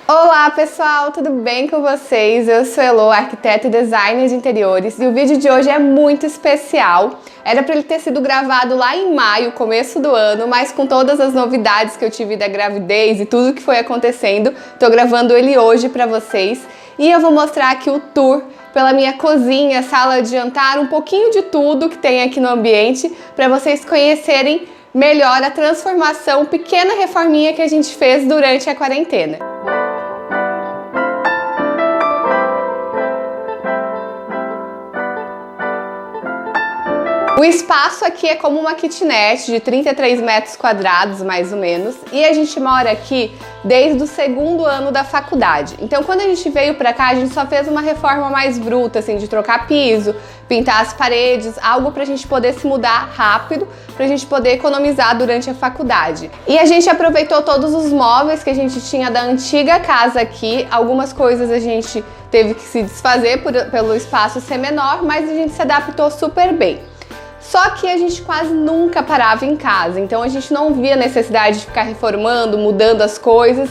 Olá pessoal, tudo bem com vocês? Eu sou Elo, arquiteta e designer de interiores, e o vídeo de hoje é muito especial. Era para ele ter sido gravado lá em maio, começo do ano, mas com todas as novidades que eu tive da gravidez e tudo que foi acontecendo, tô gravando ele hoje para vocês. E eu vou mostrar aqui o tour pela minha cozinha, sala de jantar, um pouquinho de tudo que tem aqui no ambiente, para vocês conhecerem melhor a transformação, pequena reforminha que a gente fez durante a quarentena. O espaço aqui é como uma kitnet de 33 metros quadrados, mais ou menos, e a gente mora aqui desde o segundo ano da faculdade. Então, quando a gente veio pra cá, a gente só fez uma reforma mais bruta, assim, de trocar piso, pintar as paredes, algo pra gente poder se mudar rápido, pra gente poder economizar durante a faculdade. E a gente aproveitou todos os móveis que a gente tinha da antiga casa aqui, algumas coisas a gente teve que se desfazer pelo espaço ser menor, mas a gente se adaptou super bem. Só que a gente quase nunca parava em casa, então a gente não via necessidade de ficar reformando, mudando as coisas,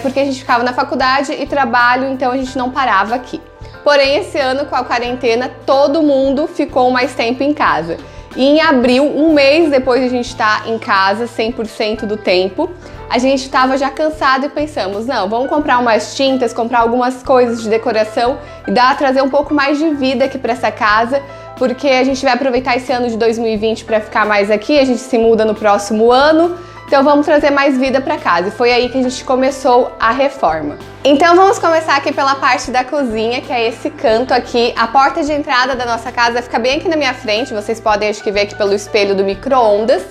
porque a gente ficava na faculdade e trabalho, então a gente não parava aqui. Porém, esse ano, com a quarentena, todo mundo ficou mais tempo em casa. E em abril, um mês depois de a gente estar em casa, 100% do tempo, a gente estava já cansado e pensamos, não, vamos comprar umas tintas, comprar algumas coisas de decoração e trazer um pouco mais de vida aqui para essa casa, porque a gente vai aproveitar esse ano de 2020 para ficar mais aqui, a gente se muda no próximo ano, então vamos trazer mais vida para casa. E foi aí que a gente começou a reforma. Então vamos começar aqui pela parte da cozinha, que é esse canto aqui. A porta de entrada da nossa casa fica bem aqui na minha frente, vocês podem acho que ver aqui pelo espelho do micro-ondas.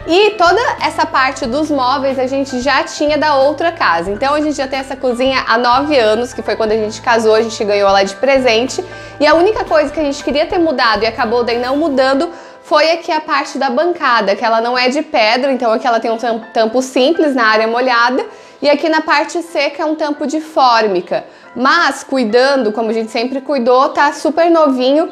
E toda essa parte dos móveis a gente já tinha da outra casa. Então a gente já tem essa cozinha há 9 anos, que foi quando a gente casou, a gente ganhou ela de presente. E a única coisa que a gente queria ter mudado e acabou daí não mudando foi aqui a parte da bancada, que ela não é de pedra, então aqui ela tem um tampo simples na área molhada. E aqui na parte seca é um tampo de fórmica. Mas cuidando, como a gente sempre cuidou, tá super novinho.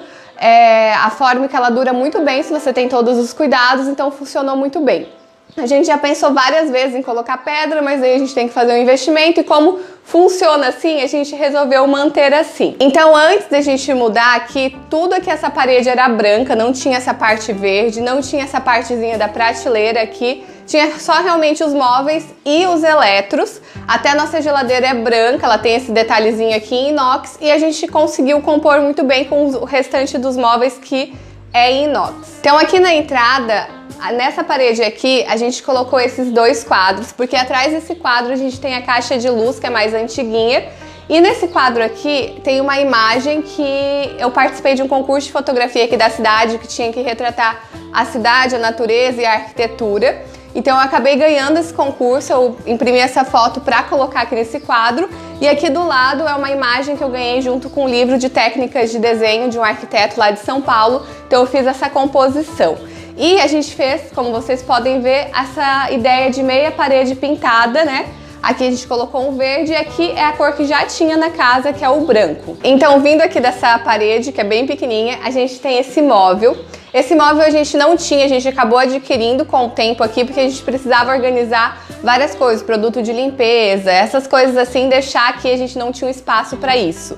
A fórmica ela dura muito bem se você tem todos os cuidados, então funcionou muito bem. A gente já pensou várias vezes em colocar pedra, mas aí a gente tem que fazer um investimento e como funciona assim, a gente resolveu manter assim. Então antes da gente mudar aqui, tudo aqui essa parede era branca, não tinha essa parte verde, não tinha essa partezinha da prateleira aqui, tinha só realmente os móveis e os eletros. Até a nossa geladeira é branca, ela tem esse detalhezinho aqui em inox e a gente conseguiu compor muito bem com o restante dos móveis que é em inox. Então aqui na entrada, nessa parede aqui, a gente colocou esses dois quadros, porque atrás desse quadro a gente tem a caixa de luz, que é mais antiguinha, e nesse quadro aqui tem uma imagem que eu participei de um concurso de fotografia aqui da cidade, que tinha que retratar a cidade, a natureza e a arquitetura. Então eu acabei ganhando esse concurso, eu imprimi essa foto para colocar aqui nesse quadro. E aqui do lado é uma imagem que eu ganhei junto com um livro de técnicas de desenho de um arquiteto lá de São Paulo. Então eu fiz essa composição. E a gente fez, como vocês podem ver, essa ideia de meia parede pintada, né? Aqui a gente colocou um verde e aqui é a cor que já tinha na casa, que é o branco. Então, vindo aqui dessa parede, que é bem pequenininha, a gente tem esse móvel. Esse móvel a gente não tinha, a gente acabou adquirindo com o tempo aqui, porque a gente precisava organizar várias coisas, produto de limpeza, essas coisas assim, deixar aqui, a gente não tinha um espaço para isso.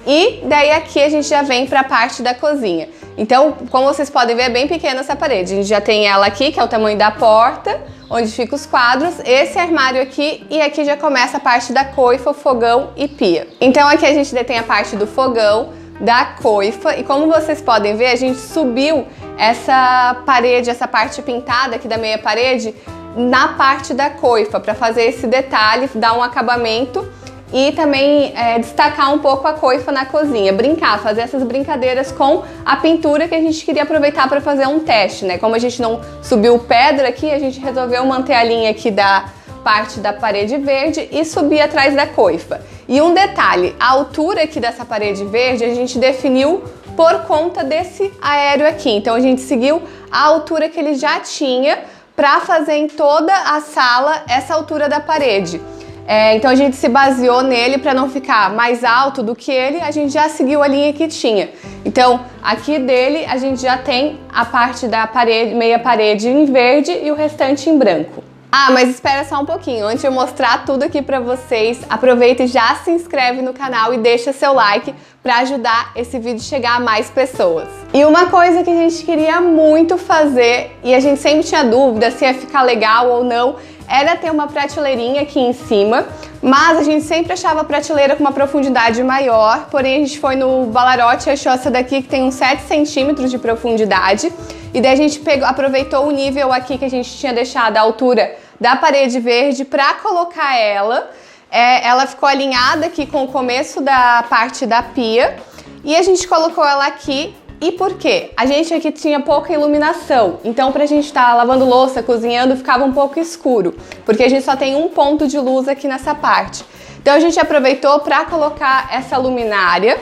E daí aqui a gente já vem para a parte da cozinha. Então, como vocês podem ver, é bem pequena essa parede. A gente já tem ela aqui, que é o tamanho da porta, onde ficam os quadros, esse armário aqui, e aqui já começa a parte da coifa, fogão e pia. Então aqui a gente tem a parte do fogão, da coifa, e como vocês podem ver, a gente subiu essa parede, essa parte pintada aqui da meia parede, na parte da coifa, para fazer esse detalhe, dar um acabamento e também destacar um pouco a coifa na cozinha, brincar, fazer essas brincadeiras com a pintura que a gente queria aproveitar para fazer um teste, né? Como a gente não subiu pedra aqui, a gente resolveu manter a linha aqui da parte da parede verde e subir atrás da coifa. E um detalhe, a altura aqui dessa parede verde a gente definiu por conta desse aéreo aqui, então a gente seguiu a altura que ele já tinha para fazer em toda a sala essa altura da parede. Então a gente se baseou nele para não ficar mais alto do que ele, a gente já seguiu a linha que tinha. Então aqui dele a gente já tem a parte da parede, meia parede em verde e o restante em branco. Ah, mas espera só um pouquinho. Antes de eu mostrar tudo aqui pra vocês, aproveita e já se inscreve no canal e deixa seu like pra ajudar esse vídeo a chegar a mais pessoas. E uma coisa que a gente queria muito fazer, e a gente sempre tinha dúvida se ia ficar legal ou não, era ter uma prateleirinha aqui em cima, mas a gente sempre achava a prateleira com uma profundidade maior, porém a gente foi no Balarote e achou essa daqui que tem uns 7 centímetros de profundidade, e daí a gente aproveitou o nível aqui que a gente tinha deixado a altura da parede verde para colocar ela. Ela ficou alinhada aqui com o começo da parte da pia, e a gente colocou ela aqui. E por quê? A gente aqui tinha pouca iluminação, então pra gente estar lavando louça, cozinhando, ficava um pouco escuro, porque a gente só tem um ponto de luz aqui nessa parte. Então a gente aproveitou para colocar essa luminária,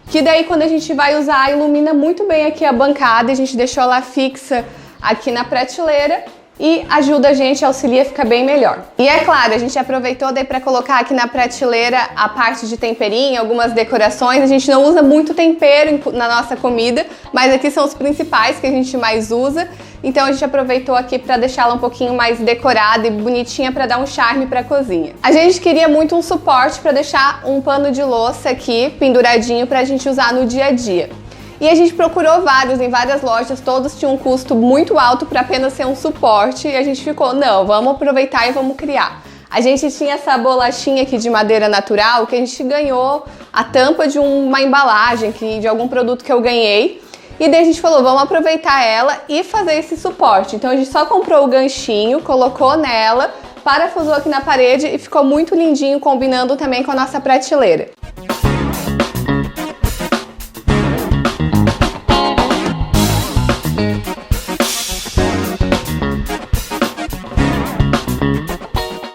que daí quando a gente vai usar, ilumina muito bem aqui a bancada, a gente deixou ela fixa aqui na prateleira e ajuda a gente, auxilia, fica bem melhor. E é claro, a gente aproveitou daí para colocar aqui na prateleira a parte de temperinho, algumas decorações. A gente não usa muito tempero na nossa comida, mas aqui são os principais que a gente mais usa. Então a gente aproveitou aqui para deixá-la um pouquinho mais decorada e bonitinha para dar um charme para a cozinha. A gente queria muito um suporte para deixar um pano de louça aqui penduradinho para a gente usar no dia a dia. E a gente procurou vários, em várias lojas, todos tinham um custo muito alto para apenas ser um suporte, e a gente ficou, não, vamos aproveitar e vamos criar. A gente tinha essa bolachinha aqui de madeira natural, que a gente ganhou a tampa de uma embalagem, de algum produto que eu ganhei, e daí a gente falou, vamos aproveitar ela e fazer esse suporte. Então a gente só comprou o ganchinho, colocou nela, parafusou aqui na parede e ficou muito lindinho, combinando também com a nossa prateleira.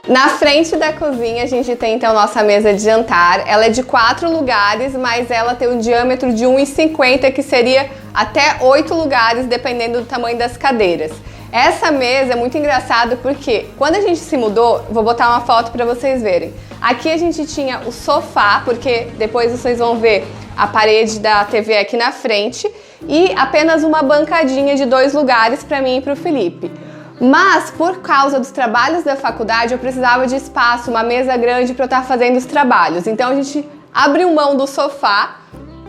Na frente da cozinha a gente tem então nossa mesa de jantar. Ela é de 4 lugares, mas ela tem um diâmetro de 1,50, que seria até 8 lugares, dependendo do tamanho das cadeiras. Essa mesa é muito engraçada porque quando a gente se mudou, vou botar uma foto para vocês verem. Aqui a gente tinha o sofá, porque depois vocês vão ver a parede da TV aqui na frente, e apenas uma bancadinha de 2 lugares para mim e para o Felipe. Mas, por causa dos trabalhos da faculdade, eu precisava de espaço, uma mesa grande para eu estar fazendo os trabalhos. Então a gente abriu mão do sofá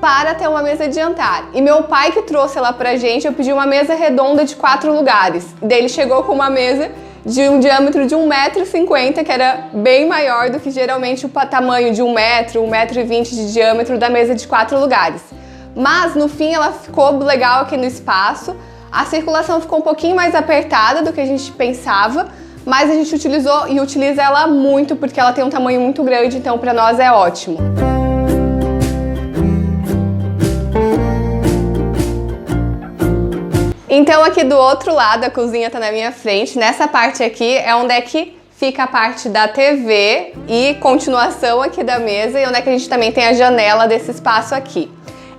para ter uma mesa de jantar. E meu pai que trouxe ela pra gente, eu pedi uma mesa redonda de 4 lugares. E daí ele chegou com uma mesa de um diâmetro de 1,50 m, que era bem maior do que geralmente o tamanho de 1 metro, 1,20 m de diâmetro da mesa de 4 lugares. Mas, no fim, ela ficou legal aqui no espaço. A circulação ficou um pouquinho mais apertada do que a gente pensava, mas a gente utilizou e utiliza ela muito porque ela tem um tamanho muito grande, então para nós é ótimo. Então aqui do outro lado a cozinha tá na minha frente, nessa parte aqui é onde é que fica a parte da TV e continuação aqui da mesa, e onde é que a gente também tem a janela desse espaço aqui.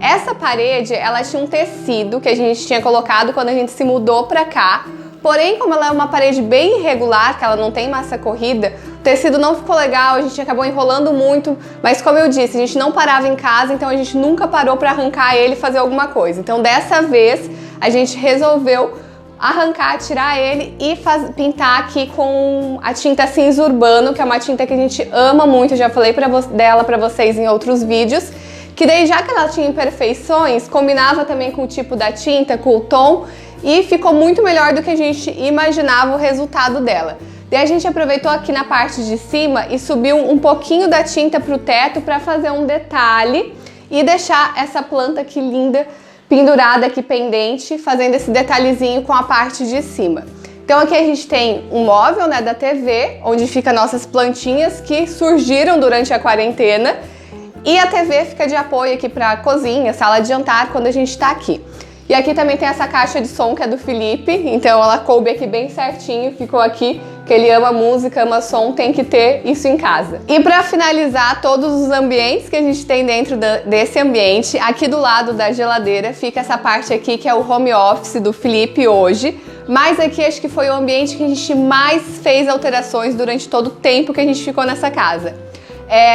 Essa parede, ela tinha um tecido que a gente tinha colocado quando a gente se mudou pra cá, porém, como ela é uma parede bem irregular, que ela não tem massa corrida, o tecido não ficou legal, a gente acabou enrolando muito, mas como eu disse, a gente não parava em casa, então a gente nunca parou pra arrancar ele e fazer alguma coisa. Então dessa vez, a gente resolveu arrancar, tirar ele e pintar aqui com a tinta cinza urbano, que é uma tinta que a gente ama muito, eu já falei dela pra vocês em outros vídeos. Que daí, já que ela tinha imperfeições, combinava também com o tipo da tinta, com o tom, e ficou muito melhor do que a gente imaginava o resultado dela. Daí a gente aproveitou aqui na parte de cima e subiu um pouquinho da tinta para o teto para fazer um detalhe e deixar essa planta aqui linda, pendurada aqui pendente, fazendo esse detalhezinho com a parte de cima. Então aqui a gente tem um móvel, né, da TV, onde fica nossas plantinhas que surgiram durante a quarentena. E a TV fica de apoio aqui para cozinha, sala de jantar, quando a gente tá aqui. E aqui também tem essa caixa de som que é do Felipe, então ela coube aqui bem certinho, ficou aqui, que ele ama música, ama som, tem que ter isso em casa. E para finalizar todos os ambientes que a gente tem dentro desse ambiente, aqui do lado da geladeira fica essa parte aqui que é o home office do Felipe hoje, mas aqui acho que foi o ambiente que a gente mais fez alterações durante todo o tempo que a gente ficou nessa casa.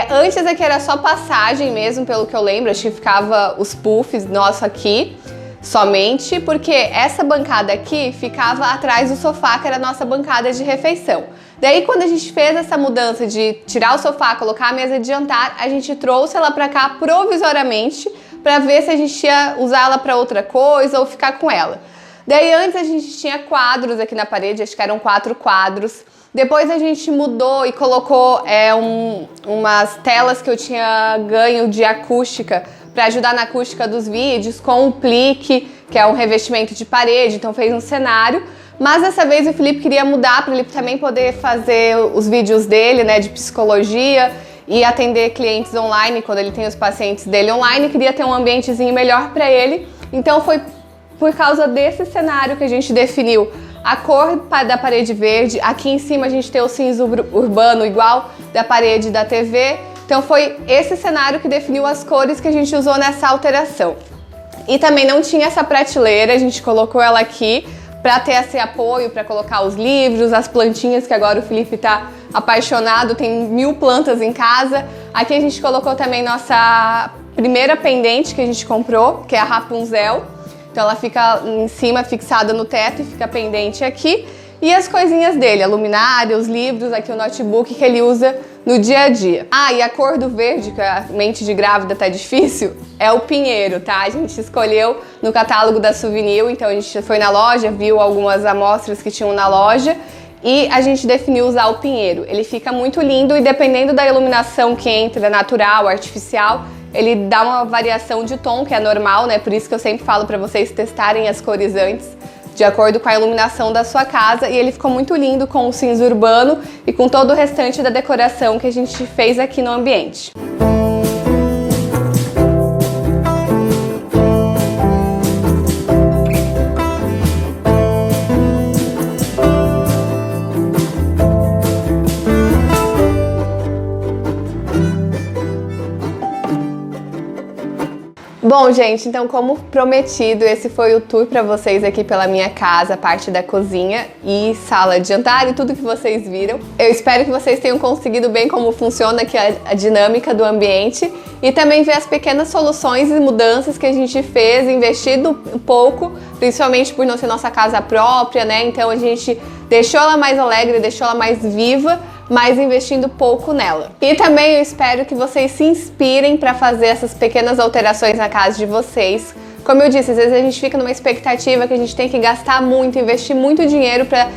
Antes aqui era só passagem mesmo, pelo que eu lembro, acho que ficava os puffs nosso aqui. somente, porque essa bancada aqui ficava atrás do sofá, que era a nossa bancada de refeição. Daí, quando a gente fez essa mudança de tirar o sofá, colocar a mesa de jantar, a gente trouxe ela pra cá provisoriamente pra ver se a gente ia usar ela pra outra coisa ou ficar com ela. Daí, antes a gente tinha quadros aqui na parede, acho que eram 4 quadros. Depois a gente mudou e colocou umas telas que eu tinha ganho de acústica para ajudar na acústica dos vídeos, com um plique, que é um revestimento de parede, então fez um cenário. Mas dessa vez o Felipe queria mudar para ele também poder fazer os vídeos dele, né, de psicologia e atender clientes online, quando ele tem os pacientes dele online, queria ter um ambientezinho melhor para ele. Então foi por causa desse cenário que a gente definiu a cor da parede verde. Aqui em cima a gente tem o cinza urbano igual da parede da TV. Então foi esse cenário que definiu as cores que a gente usou nessa alteração. E também não tinha essa prateleira, a gente colocou ela aqui para ter esse apoio, para colocar os livros, as plantinhas, que agora o Felipe tá apaixonado, tem 1000 plantas em casa. Aqui a gente colocou também nossa primeira pendente que a gente comprou, que é a Rapunzel. Então ela fica em cima, fixada no teto e fica pendente aqui. E as coisinhas dele, a luminária, os livros, aqui o notebook que ele usa no dia a dia. Ah, e a cor do verde, que a mente de grávida tá difícil, é o pinheiro, tá? A gente escolheu no catálogo da Souvenir, então a gente foi na loja, viu algumas amostras que tinham na loja e a gente definiu usar o pinheiro. Ele fica muito lindo e dependendo da iluminação que entra, natural, artificial, ele dá uma variação de tom, que é normal, né? Por isso que eu sempre falo pra vocês testarem as cores antes, de acordo com a iluminação da sua casa, e ele ficou muito lindo com o cinza urbano e com todo o restante da decoração que a gente fez aqui no ambiente. Bom, gente, então como prometido, esse foi o tour para vocês aqui pela minha casa, parte da cozinha e sala de jantar e tudo que vocês viram. Eu espero que vocês tenham conseguido bem como funciona aqui a dinâmica do ambiente e também ver as pequenas soluções e mudanças que a gente fez, investido um pouco, principalmente por não ser nossa casa própria, né? Então a gente deixou ela mais alegre, deixou ela mais viva, mas investindo pouco nela. E também eu espero que vocês se inspirem para fazer essas pequenas alterações na casa de vocês. Como eu disse, às vezes a gente fica numa expectativa que a gente tem que gastar muito, investir muito dinheiro para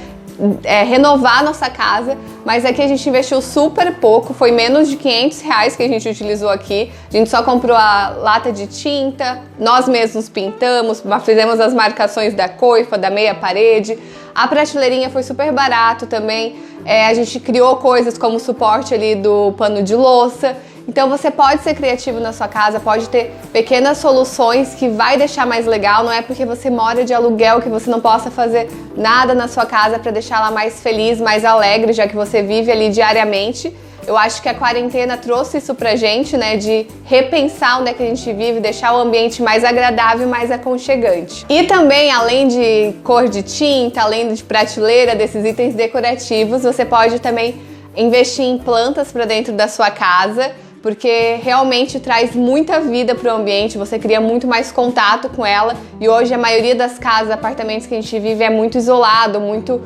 renovar a nossa casa, mas aqui a gente investiu super pouco, foi menos de R$500 que a gente utilizou aqui. A gente só comprou a lata de tinta, nós mesmos pintamos, fizemos as marcações da coifa, da meia parede. A prateleirinha foi super barato também, a gente criou coisas como o suporte ali do pano de louça. Então você pode ser criativo na sua casa, pode ter pequenas soluções que vai deixar mais legal. Não é porque você mora de aluguel que você não possa fazer nada na sua casa para deixar ela mais feliz, mais alegre, já que você vive ali diariamente. Eu acho que a quarentena trouxe isso pra gente, né, de repensar onde é que a gente vive, deixar o ambiente mais agradável e mais aconchegante. E também, além de cor de tinta, além de prateleira, desses itens decorativos, você pode também investir em plantas para dentro da sua casa, porque realmente traz muita vida para o ambiente, você cria muito mais contato com ela. E hoje a maioria das casas, apartamentos que a gente vive é muito isolado, muito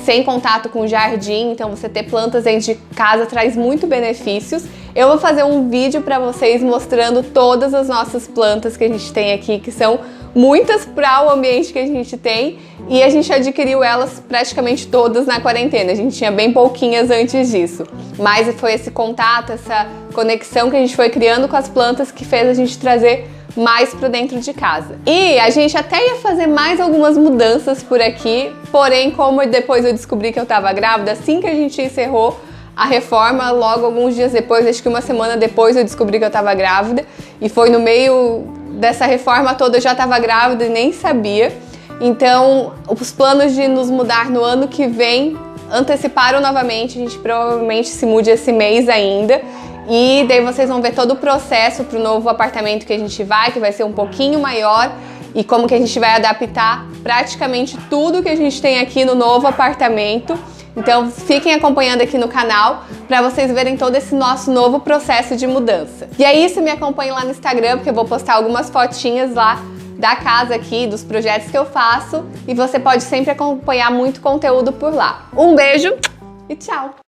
sem contato com o jardim, então você ter plantas dentro de casa traz muito benefícios. Eu vou fazer um vídeo para vocês mostrando todas as nossas plantas que a gente tem aqui, que são muitas para o ambiente que a gente tem, e a gente adquiriu elas praticamente todas na quarentena. A gente tinha bem pouquinhas antes disso, mas foi esse contato, essa conexão que a gente foi criando com as plantas que fez a gente trazer mais para dentro de casa. E a gente até ia fazer mais algumas mudanças por aqui, porém, como depois eu descobri que eu estava grávida, assim que a gente encerrou a reforma, logo alguns dias depois, acho que uma semana depois, eu descobri que eu estava grávida, e foi no meio dessa reforma toda eu já estava grávida e nem sabia. Então, os planos de nos mudar no ano que vem anteciparam novamente, a gente provavelmente se mude esse mês ainda. E daí vocês vão ver todo o processo para o novo apartamento que a gente vai, que vai ser um pouquinho maior, e como que a gente vai adaptar praticamente tudo que a gente tem aqui no novo apartamento. Então fiquem acompanhando aqui no canal para vocês verem todo esse nosso novo processo de mudança. E é isso, me acompanhem lá no Instagram, porque eu vou postar algumas fotinhas lá da casa aqui, dos projetos que eu faço, e você pode sempre acompanhar muito conteúdo por lá. Um beijo e tchau!